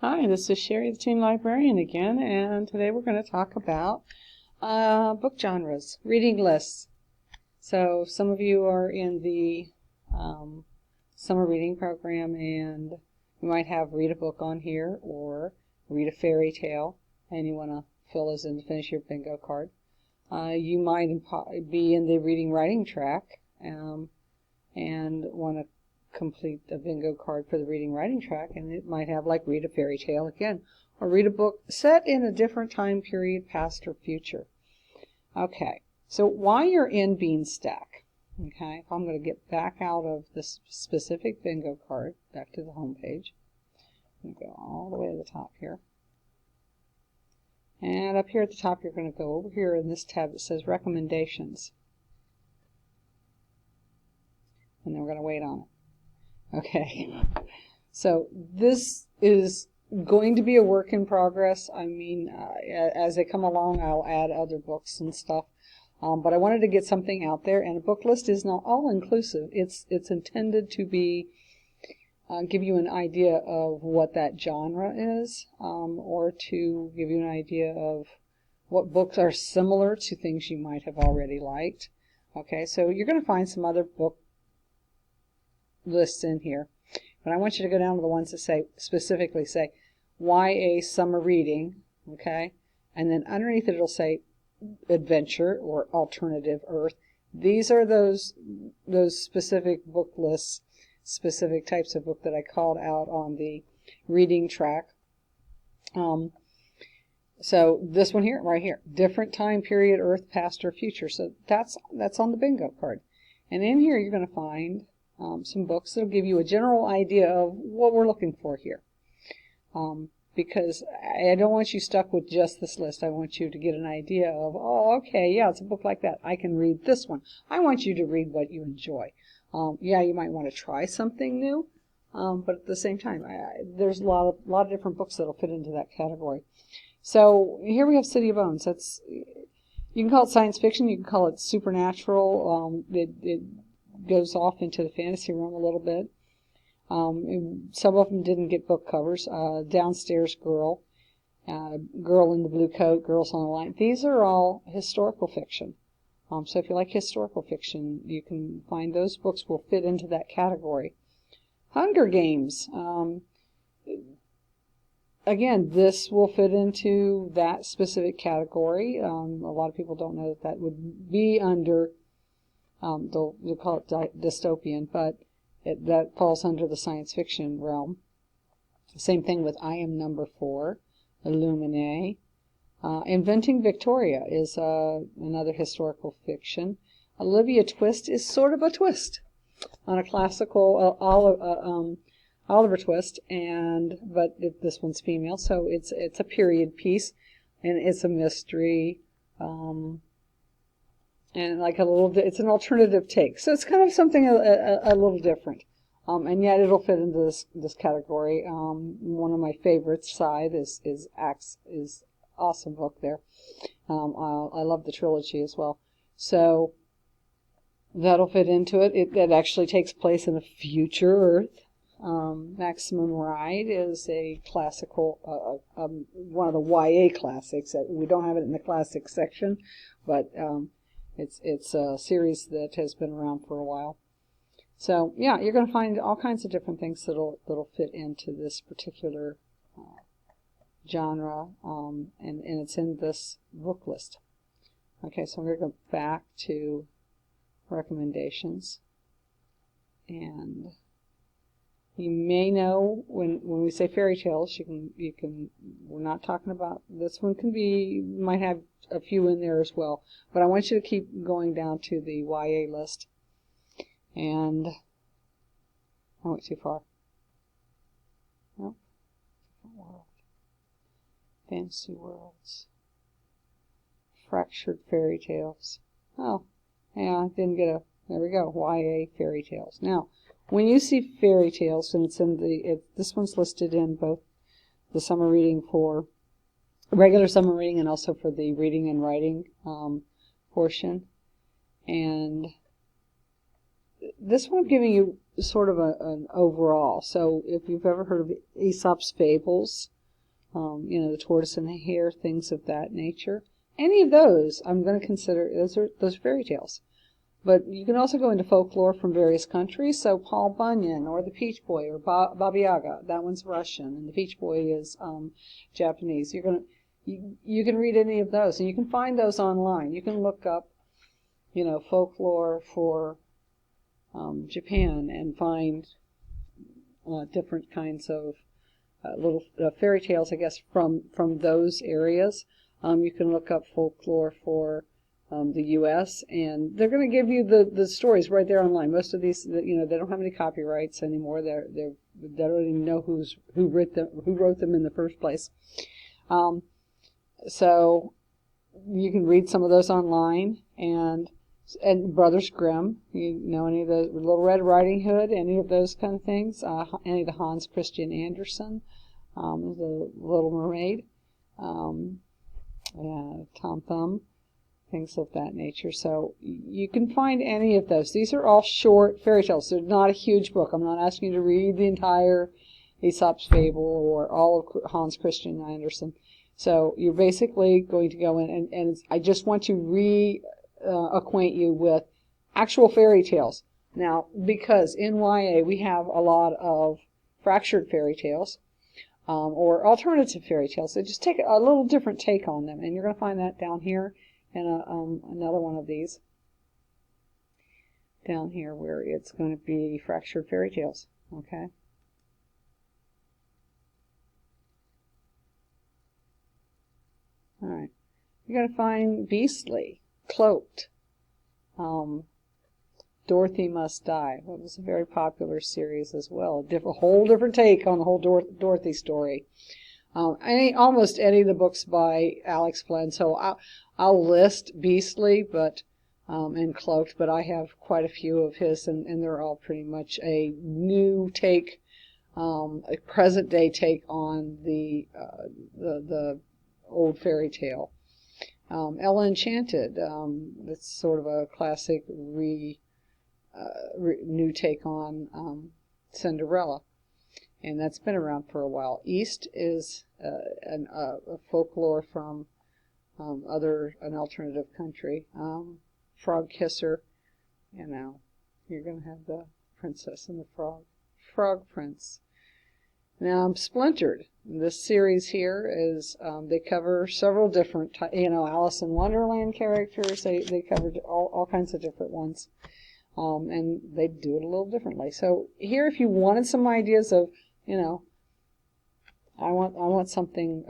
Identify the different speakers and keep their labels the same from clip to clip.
Speaker 1: Hi, this is Sherry, the Teen Librarian again, and today we're going to talk about book genres, reading lists. So some of you are in the summer reading program, and you might have read a book on here or read a fairy tale, and you want to fill those in to finish your bingo card. You might be in the reading writing track and want to complete a bingo card for the reading writing track, and it might have like read a fairy tale again, or read a book set in a different time period, past or future. Okay, so while you're in Beanstack, okay, if I'm going to get back out of this specific bingo card, back to the home page, I'm going to go all the way to the top here. And up here at the top, you're going to go over here in this tab that says recommendations. And then we're going to wait on it. Okay, so this is going to be a work in progress. I mean, as they come along, I'll add other books and stuff. But I wanted to get something out there, and a book list is not all-inclusive. It's intended to be give you an idea of what that genre is, or to give you an idea of what books are similar to things you might have already liked. Okay, so you're going to find some other book lists in here, but I want you to go down to the ones that say specifically say YA summer reading, okay, and then underneath it it'll say adventure or alternative earth. These are those specific book lists, specific types of book that I called out on the reading track. So this one here, right here, different time period, earth, past, or future. So that's on the bingo card, and in here you're going to find some books that will give you a general idea of what we're looking for here. Because I don't want you stuck with just this list. I want you to get an idea of, oh, okay, yeah, it's a book like that. I can read this one. I want you to read what you enjoy. Yeah, you might want to try something new, but at the same time, there's a lot of different books that will fit into that category. So here we have City of Bones. You can call it science fiction. You can call it supernatural. It goes off into the fantasy realm a little bit. Some of them didn't get book covers. Downstairs Girl, Girl in the Blue Coat, Girls on the Line. These are all historical fiction. So if you like historical fiction, you can find those books will fit into that category. Hunger Games. Again, this will fit into that specific category. A lot of people don't know that would be under, they'll call it dystopian, but that falls under the science fiction realm. Same thing with I Am Number 4, Illuminae. Inventing Victoria is another historical fiction. Olivia Twist is sort of a twist on a classical Oliver Twist, but this one's female, so it's a period piece, and it's a mystery, and like it's an alternative take, so it's kind of something a little different, and yet it'll fit into this category. One of my favorites, Scythe, is awesome book there. I love the trilogy as well, so that'll fit into it. It actually takes place in a future Earth. Maximum Ride is a classical, one of the YA classics. We don't have it in the classic section, but it's a series that has been around for a while. So yeah, you're going to find all kinds of different things that'll fit into this particular genre, and it's in this book list. Okay, so I'm going to go back to recommendations, and you may know when we say fairy tales, you can. We're not talking about this one. Might have a few in there as well, but I want you to keep going down to the YA list. And I went too far. Nope. Different world. Fantasy worlds. Fractured fairy tales. Oh, yeah, I didn't get a. There we go. YA fairy tales. Now, when you see fairy tales, and it's in this one's listed in both the summer reading for regular summer reading and also for the reading and writing portion, and this one I'm giving you sort of an overall. So if you've ever heard of Aesop's fables, the tortoise and the hare, things of that nature, any of those I'm going to consider those fairy tales. But you can also go into folklore from various countries. So Paul Bunyan or the Peach Boy or Baba Yaga, that one's Russian, and the Peach Boy is Japanese. You can read any of those, and you can find those online. You can look up, folklore for Japan and find different kinds of little fairy tales, I guess, from those areas. You can look up folklore for the U.S. and they're going to give you the stories right there online. Most of these, they don't have any copyrights anymore. They don't even know who wrote them in the first place. So you can read some of those online, and Brothers Grimm, any of the Little Red Riding Hood, any of those kind of things, any of the Hans Christian Andersen, the Little Mermaid, Tom Thumb, things of that nature. So you can find any of those. These are all short fairy tales. They're not a huge book. I'm not asking you to read the entire Aesop's Fable or all of Hans Christian Andersen. So you're basically going to go in, and I just want to acquaint you with actual fairy tales. Now, because in YA we have a lot of fractured fairy tales, or alternative fairy tales. So just take a little different take on them, and you're going to find that down here in another one of these. Down here where it's going to be fractured fairy tales. Okay. All right. You're going to find Beastly, Cloaked, Dorothy Must Die. That was a very popular series as well. A whole different take on the whole Dorothy story. Almost any of the books by Alex Flynn. So I'll list Beastly, and Cloaked, but I have quite a few of his, and they're all pretty much a new take, a present day take on the old fairy tale. Ella Enchanted, that's sort of a classic new take on Cinderella, and that's been around for a while. East is a folklore from an alternative country. Frog Kisser, you're going to have the Princess and the Frog Prince. Now, Splintered. This series here is, they cover several different, Alice in Wonderland characters. They covered all kinds of different ones. And they do it a little differently. So here, if you wanted some ideas of, I want something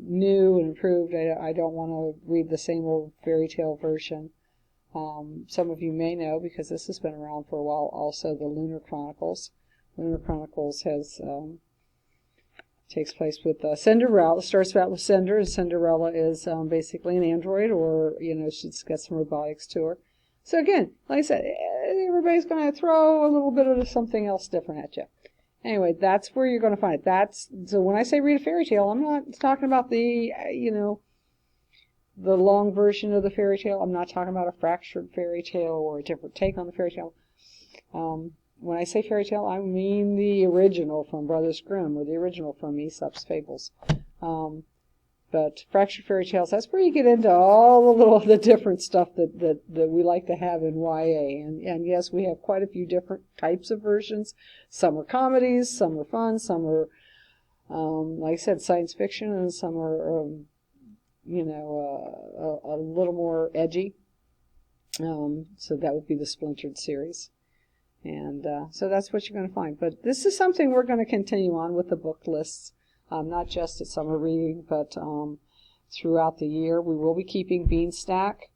Speaker 1: new and improved. I don't want to read the same old fairy tale version. Some of you may know, because this has been around for a while, also the Lunar Chronicles. Lunar Chronicles takes place with Cinderella. It starts out with Cinder, and Cinderella is basically an android, or, she's got some robotics to her. So again, like I said, everybody's going to throw a little bit of something else different at you. Anyway, that's where you're going to find it. So when I say read a fairy tale, I'm not talking about the long version of the fairy tale. I'm not talking about a fractured fairy tale or a different take on the fairy tale. When I say fairy tale, I mean the original from Brothers Grimm, or the original from Aesop's Fables. But fractured fairy tales, that's where you get into all the different stuff that we like to have in YA. And yes, we have quite a few different types of versions. Some are comedies, some are fun, some are, like I said, science fiction, and some are, a little more edgy. So that would be the Splintered series. And so that's what you're going to find. But this is something we're going to continue on with the book lists. Not just at summer reading, but throughout the year. We will be keeping Beanstack,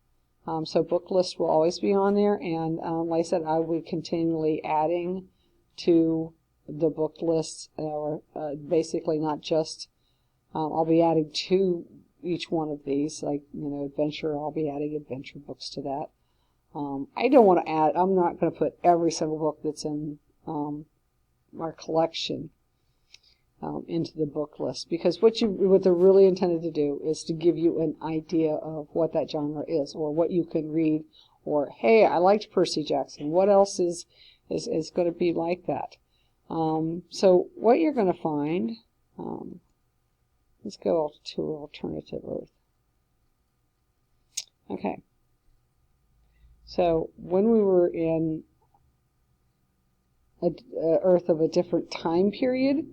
Speaker 1: so book lists will always be on there. And like I said, I will be continually adding to the book lists, or basically not just, I'll be adding to each one of these, like, adventure, I'll be adding adventure books to that. I don't want to add, I'm not going to put every single book that's in our collection into the book list, because what they're really intended to do is to give you an idea of what that genre is, or what you can read, Or, hey, I liked Percy Jackson. What else is going to be like that? So what you're going to find, let's go to Alternative Earth. Okay. So when we were in a Earth of a different time period,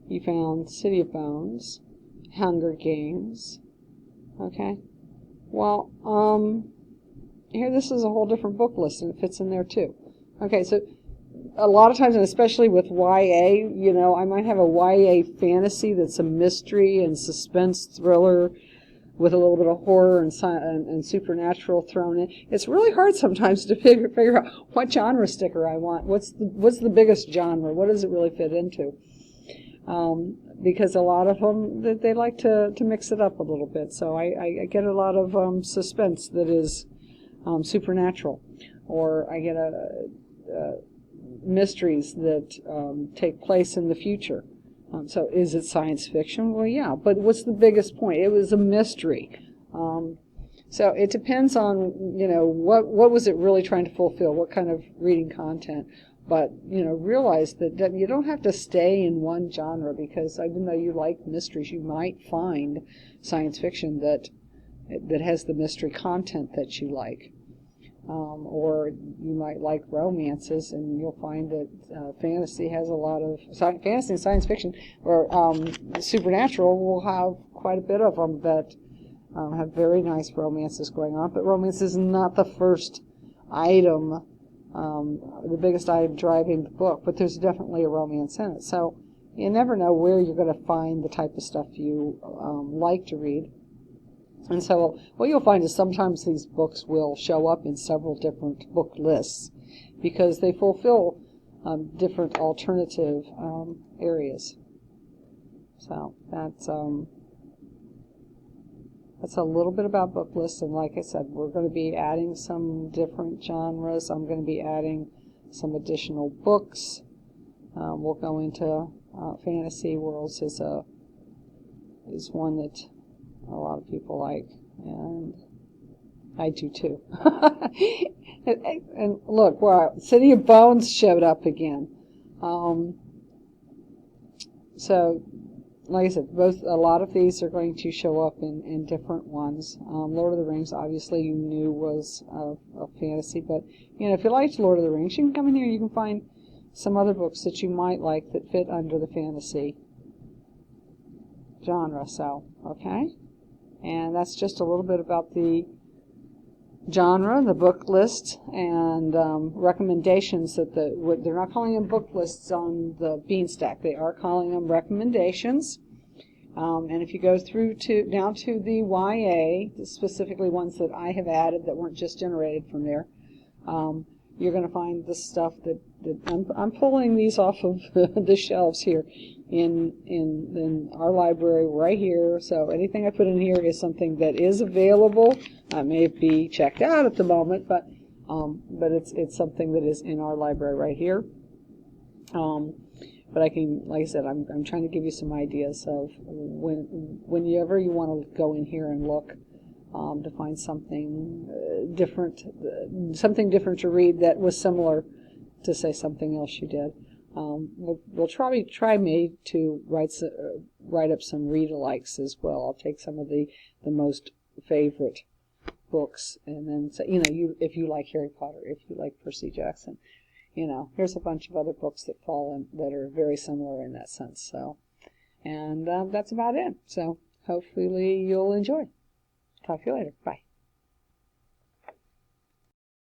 Speaker 1: you found City of Bones, Hunger Games. Okay. Well, here this is a whole different book list, and it fits in there too. Okay, so a lot of times, and especially with YA, you know, I might have a YA fantasy that's a mystery and suspense thriller with a little bit of horror and supernatural thrown in. It's really hard sometimes to figure out what genre sticker I want. What's the biggest genre? What does it really fit into? Because a lot of them, they like to mix it up a little bit. So I get a lot of suspense that is supernatural, or I get mysteries that take place in the future. So is it science fiction? Well, yeah, but what's the biggest point? It was a mystery. So it depends on, you know, what was it really trying to fulfill, what kind of reading content. But, you know, realize that you don't have to stay in one genre, because even though you like mysteries, you might find science fiction that has the mystery content that you like. Or you might like romances, and you'll find that fantasy has a lot of fantasy and science fiction, or supernatural will have quite a bit of them that have very nice romances going on. But romance is not the first item, the biggest item driving the book, but there's definitely a romance in it. So you never know where you're going to find the type of stuff you like to read. And so what you'll find is sometimes these books will show up in several different book lists because they fulfill different alternative areas. So that's a little bit about book lists. And like I said, we're going to be adding some different genres. I'm going to be adding some additional books. We'll go into fantasy worlds is one that a lot of people like, and I do too. and look, wow, City of Bones showed up again. So, like I said, a lot of these are going to show up in different ones. Lord of the Rings, obviously, you knew was a fantasy, but you know, if you liked Lord of the Rings, you can come in here. You can find some other books that you might like that fit under the fantasy genre. So, okay. And that's just a little bit about the genre, the book list, and recommendations that they're not calling them book lists on the Beanstack. They are calling them recommendations. And if you go through down to the YA, specifically ones that I have added that weren't just generated from there, you're going to find the stuff that I'm pulling these off of the shelves here in our library right here. So anything I put in here is something that is available. It may be checked out at the moment, but it's something that is in our library right here. But I can, like I said, I'm trying to give you some ideas of whenever you want to go in here and look to find something different to read that was similar to, say, something else you did. We'll try maybe to write up some read-alikes as well. I'll take some of the most favorite books, and then say, you know, if you like Harry Potter, if you like Percy Jackson, you know, here's a bunch of other books that fall in that are very similar in that sense. So, and that's about it. So hopefully you'll enjoy. Talk to you later. Bye.